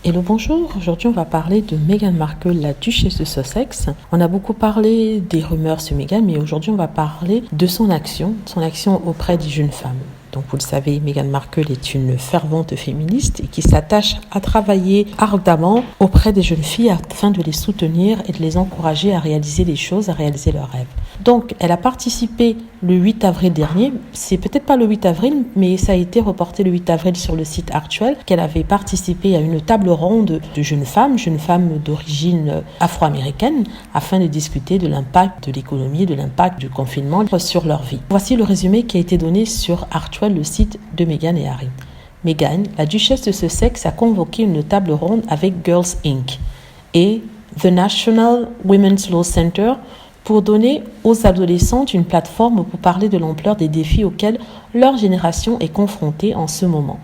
Hello, bonjour. Aujourd'hui, on va parler de Meghan Markle, la duchesse de Sussex. On a beaucoup parlé des rumeurs sur Meghan, mais aujourd'hui, on va parler de son action auprès des jeunes femmes. Donc, vous le savez, Meghan Markle est une fervente féministe et qui s'attache à travailler ardemment auprès des jeunes filles afin de les soutenir et de les encourager à réaliser les choses, à réaliser leurs rêves. Donc, elle a participé le 8 avril dernier. C'est peut-être pas le 8 avril, mais ça a été reporté le 8 avril sur le site Actuel, qu'elle avait participé à une table ronde de jeunes femmes d'origine afro-américaine, afin de discuter de l'impact de l'économie, de l'impact du confinement sur leur vie. Voici le résumé qui a été donné sur Actuel, le site de Meghan et Harry. Meghan, la duchesse de Sussex, a convoqué une table ronde avec Girls Inc. et The National Women's Law Center pour donner aux adolescentes une plateforme pour parler de l'ampleur des défis auxquels leur génération est confrontée en ce moment.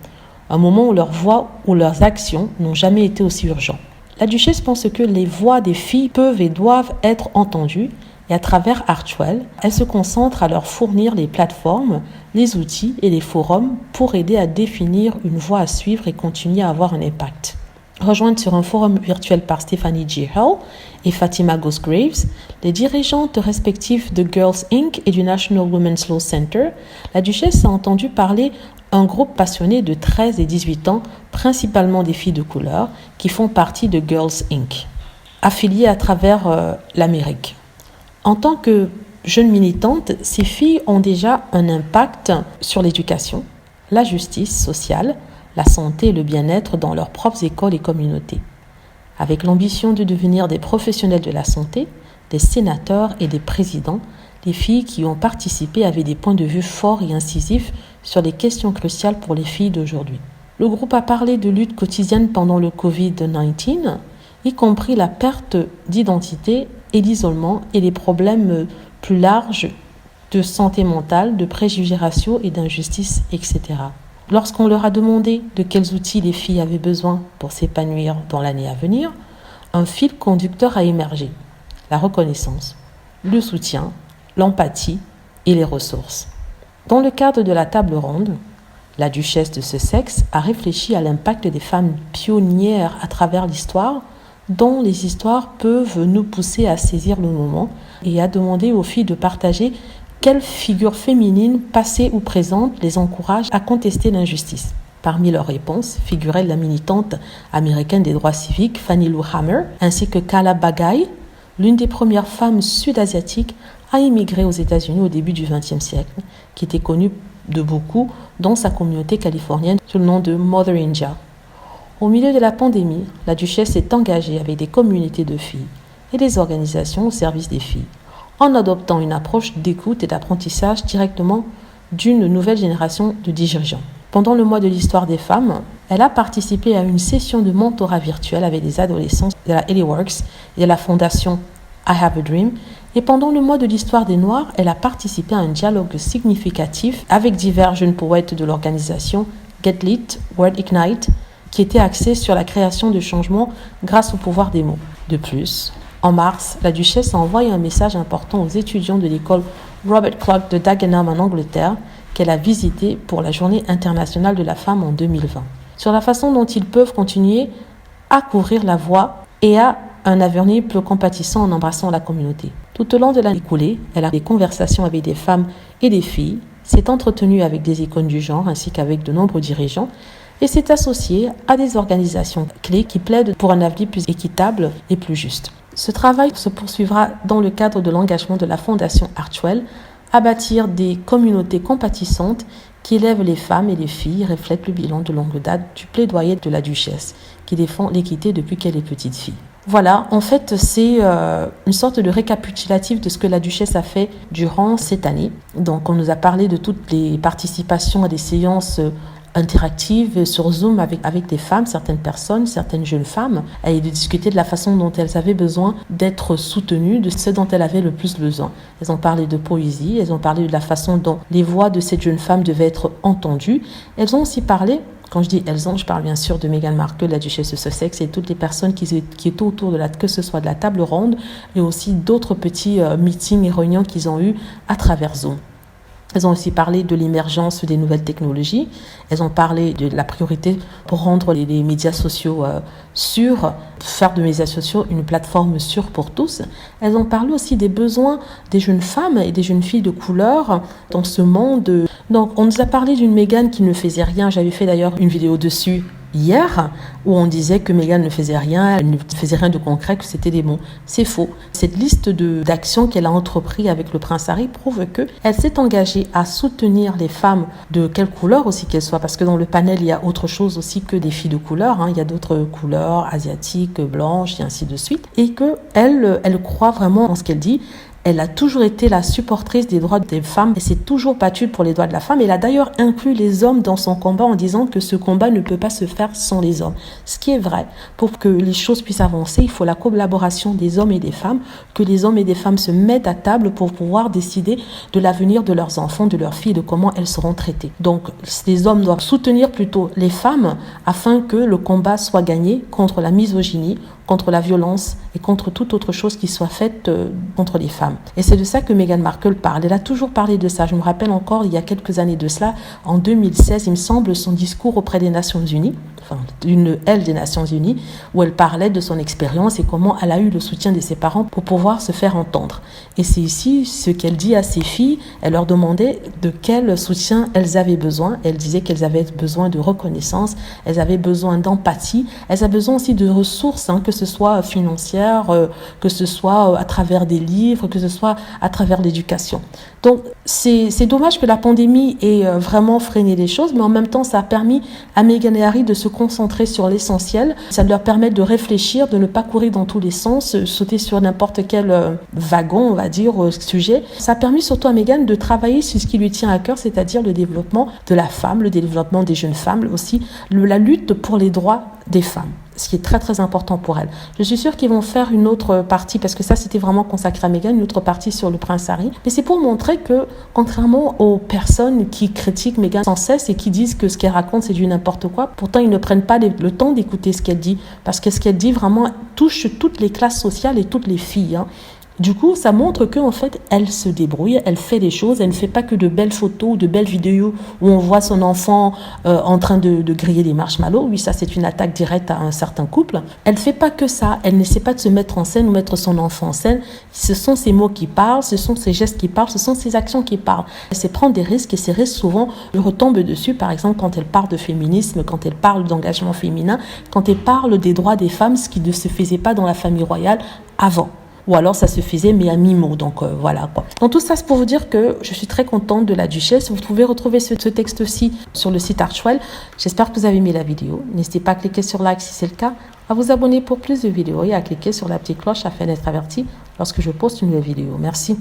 Un moment où leurs voix ou leurs actions n'ont jamais été aussi urgentes. La duchesse pense que les voix des filles peuvent et doivent être entendues et à travers Actuel, elle se concentre à leur fournir les plateformes, les outils et les forums pour aider à définir une voie à suivre et continuer à avoir un impact. Rejointe sur un forum virtuel par Stephanie G. Hall et Fatima Gosgraves, les dirigeantes respectives de Girls Inc. et du National Women's Law Center, la duchesse a entendu parler un groupe passionné de 13 et 18 ans, principalement des filles de couleur, qui font partie de Girls Inc., affiliées à travers l'Amérique. En tant que jeunes militantes, ces filles ont déjà un impact sur l'éducation, la justice sociale, la santé et le bien-être dans leurs propres écoles et communautés. Avec l'ambition de devenir des professionnels de la santé, des sénateurs et des présidents, les filles qui ont participé avaient des points de vue forts et incisifs sur les questions cruciales pour les filles d'aujourd'hui. Le groupe a parlé de lutte quotidienne pendant le Covid-19, y compris la perte d'identité et l'isolement et les problèmes plus larges de santé mentale, de préjugés raciaux et d'injustice, etc. Lorsqu'on leur a demandé de quels outils les filles avaient besoin pour s'épanouir dans l'année à venir, un fil conducteur a émergé. La reconnaissance, le soutien, l'empathie et les ressources. Dans le cadre de la table ronde, la duchesse de Sussex a réfléchi à l'impact des femmes pionnières à travers l'histoire, dont les histoires peuvent nous pousser à saisir le moment, et a demandé aux filles de partager quelles figures féminines, passées ou présentes, les encouragent à contester l'injustice. Parmi leurs réponses figurait la militante américaine des droits civiques Fannie Lou Hamer, ainsi que Kala Bagay, l'une des premières femmes sud-asiatiques à immigrer aux États-Unis au début du XXe siècle, qui était connue de beaucoup dans sa communauté californienne sous le nom de Mother India. Au milieu de la pandémie, la duchesse est engagée avec des communautés de filles et des organisations au service des filles, en adoptant une approche d'écoute et d'apprentissage directement d'une nouvelle génération de dirigeants. Pendant le mois de l'histoire des femmes, elle a participé à une session de mentorat virtuel avec des adolescents de la Ellie Works et de la fondation I Have a Dream. Et pendant le mois de l'histoire des Noirs, elle a participé à un dialogue significatif avec divers jeunes poètes de l'organisation Get Lit, World Ignite, qui était axé sur la création de changements grâce au pouvoir des mots. De plus, en mars, la duchesse a envoyé un message important aux étudiants de l'école Robert Clark de Dagenham en Angleterre, qu'elle a visité pour la Journée internationale de la femme en 2020, sur la façon dont ils peuvent continuer à couvrir la voie et à un avenir plus compatissant en embrassant la communauté. Tout au long de l'année écoulée, elle a des conversations avec des femmes et des filles, s'est entretenue avec des icônes du genre ainsi qu'avec de nombreux dirigeants et s'est associée à des organisations clés qui plaident pour un avenir plus équitable et plus juste. Ce travail se poursuivra dans le cadre de l'engagement de la Fondation Actuel à bâtir des communautés compatissantes qui élèvent les femmes et les filles, reflètent le bilan de longue date du plaidoyer de la duchesse, qui défend l'équité depuis qu'elle est petite fille. Voilà, en fait, c'est une sorte de récapitulatif de ce que la duchesse a fait durant cette année. Donc, on nous a parlé de toutes les participations à des séances interactive sur Zoom avec des femmes, certaines personnes, certaines jeunes femmes, et de discuter de la façon dont elles avaient besoin d'être soutenues, de ce dont elles avaient le plus besoin. Elles ont parlé de poésie, elles ont parlé de la façon dont les voix de cette jeune femme devaient être entendues. Elles ont aussi parlé, quand je dis elles ont, je parle bien sûr de Meghan Markle, la duchesse de Sussex, et toutes les personnes qui étaient autour que ce soit de la table ronde, et aussi d'autres petits meetings et réunions qu'ils ont eus à travers Zoom. Elles ont aussi parlé de l'émergence des nouvelles technologies. Elles ont parlé de la priorité pour rendre les médias sociaux sûrs, faire de médias sociaux une plateforme sûre pour tous. Elles ont parlé aussi des besoins des jeunes femmes et des jeunes filles de couleur dans ce monde. Donc, on nous a parlé d'une Meghan qui ne faisait rien. J'avais fait d'ailleurs une vidéo dessus hier, où on disait que Meghan ne faisait rien, elle ne faisait rien de concret, que c'était des mots. C'est faux. Cette liste d'actions qu'elle a entrepris avec le prince Harry prouve qu'elle s'est engagée à soutenir les femmes de quelle couleur aussi qu'elles soient, parce que dans le panel, il y a autre chose aussi que des filles de couleur, hein. Il y a d'autres couleurs, asiatiques, blanches, et ainsi de suite, et qu'elle croit vraiment en ce qu'elle dit. Elle a toujours été la supportrice des droits des femmes et s'est toujours battue pour les droits de la femme. Elle a d'ailleurs inclus les hommes dans son combat en disant que ce combat ne peut pas se faire sans les hommes. Ce qui est vrai. Pour que les choses puissent avancer, il faut la collaboration des hommes et des femmes, que les hommes et des femmes se mettent à table pour pouvoir décider de l'avenir de leurs enfants, de leurs filles, de comment elles seront traitées. Donc, les hommes doivent soutenir plutôt les femmes afin que le combat soit gagné contre la misogynie, contre la violence et contre toute autre chose qui soit faite contre les femmes. Et c'est de ça que Meghan Markle parle. Elle a toujours parlé de ça. Je me rappelle encore, il y a quelques années de cela, en 2016, il me semble, son discours auprès des Nations Unies, enfin, une aile des Nations Unies, où elle parlait de son expérience et comment elle a eu le soutien de ses parents pour pouvoir se faire entendre. Et c'est ici ce qu'elle dit à ses filles. Elle leur demandait de quel soutien elles avaient besoin. Elle disait qu'elles avaient besoin de reconnaissance, elles avaient besoin d'empathie, elles avaient besoin aussi de ressources, hein, que ce soit financière, que ce soit à travers des livres, que ce soit à travers l'éducation. Donc, c'est dommage que la pandémie ait vraiment freiné les choses, mais en même temps, ça a permis à Meghan et Harry de se concentrer sur l'essentiel. Ça leur permet de réfléchir, de ne pas courir dans tous les sens, sauter sur n'importe quel wagon, on va dire, sujet. Ça a permis surtout à Meghan de travailler sur ce qui lui tient à cœur, c'est-à-dire le développement de la femme, le développement des jeunes femmes, aussi la lutte pour les droits des femmes, ce qui est très très important pour elle. Je suis sûre qu'ils vont faire une autre partie, parce que ça c'était vraiment consacré à Meghan, une autre partie sur le prince Harry, mais c'est pour montrer que contrairement aux personnes qui critiquent Meghan sans cesse et qui disent que ce qu'elle raconte c'est du n'importe quoi, pourtant ils ne prennent pas le temps d'écouter ce qu'elle dit, parce que ce qu'elle dit vraiment touche toutes les classes sociales et toutes les filles, hein. Du coup, ça montre qu'en fait, elle se débrouille, elle fait des choses, elle ne fait pas que de belles photos ou de belles vidéos où on voit son enfant en train de griller des marshmallows. Oui, ça, c'est une attaque directe à un certain couple. Elle ne fait pas que ça, elle n'essaie pas de se mettre en scène ou mettre son enfant en scène. Ce sont ses mots qui parlent, ce sont ses gestes qui parlent, ce sont ses actions qui parlent. Elle sait prendre des risques et ces risques, souvent, lui retombent dessus. Par exemple, quand elle parle de féminisme, quand elle parle d'engagement féminin, quand elle parle des droits des femmes, ce qui ne se faisait pas dans la famille royale avant. Ou alors ça se faisait mais à mi-mot, donc voilà quoi. Donc tout ça c'est pour vous dire que je suis très contente de la duchesse. Vous pouvez retrouver ce texte-ci sur le site Archewell. J'espère que vous avez aimé la vidéo. N'hésitez pas à cliquer sur like si c'est le cas, à vous abonner pour plus de vidéos et à cliquer sur la petite cloche afin d'être averti lorsque je poste une nouvelle vidéo. Merci.